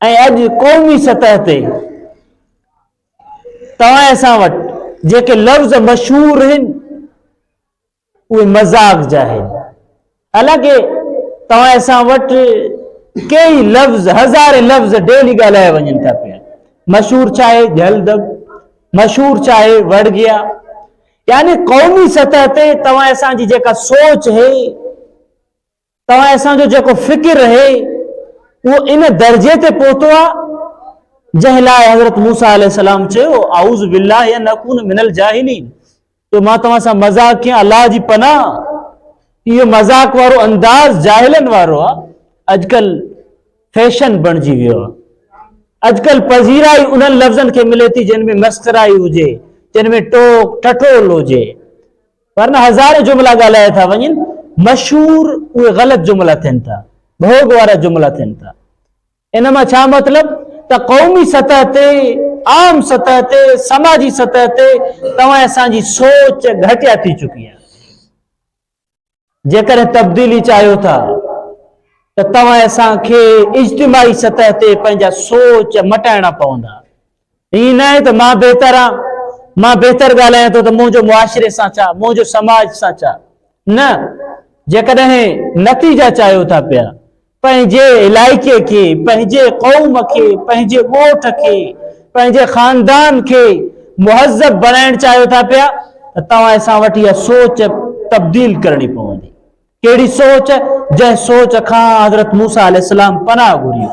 अज क़ौमी सतह ते तव्हां सां वटि जेके लफ़्ज़ मशहूर आहिनि उहे मज़ाक जा आहिनि। हालांकि तव्हां सां वटि कई लफ़्ज़ हज़ारे लफ़्ज़ डेली ॻाल्हाए वञनि था पिया। मशहूर चाहे जलदब, मशहूर चाहे वड़ गया, यानी क़ौमी सतह ते तव्हां असांजी जेका सोच है, तव्हां असांजो जेको फ़िक्र है, वो इन दर्जे ते पहुतो आहे जंहिं लाइ हज़रत मूसा अलैहिस्सलाम चयो आऊज़ बिल्लाहि अन अकून मिनल जाहिलीन, तो मां तव्हां सां मज़ाक कयां, अल्लाह जी पनाह। इहो मज़ाक वारो अंदाज़ जाहिलनि वारो आहे। अॼुकल्ह फैशन बणिजी वियो आहे। अॼुकल्ह पज़ीराई उन्हनि लफ़्ज़नि खे मिले थी जिन में मस्कराई हुजे, जिन में टोक टठोल हुजे, वरना हज़ारे जुमला ॻाल्हाए था वञनि। मशहूर उहे ग़लति जुमला थियनि था, भोग वारा जुमला थियनि था। इन मां छा मतिलबु त क़ौमी सतह ते, आम सतह ते, समाजी सतह ते तव्हां असांजी सोच घटिया थी चुकी आहे। जेकॾहिं तब्दीली चाहियो था त तव्हां असांखे इज्तिमाई सतह ते पंहिंजा सोच मटाइणा पवंदा। ईअं न आहे त मां बहितर आहियां, मां बहितर ॻाल्हायां थो त मुंहिंजो मुआशिरे सां छा, मुंहिंजो समाज सां छा। न, जेकॾहिं नतीजा चाहियो था पिया, पंहिंजे इलाइक़े खे, पंहिंजे क़ौम खे, पंहिंजे ॻोठ खे, पंहिंजे ख़ानदान खे मुहज़्ज़ब बणाइण चाहियो था पिया त तव्हां असां वटि इहा सोच तब्दील करणी पवंदी। कहिड़ी सोच? जंहिं सोच खां हज़रत मूसा अलैहिस्सलाम पनाह घुरी।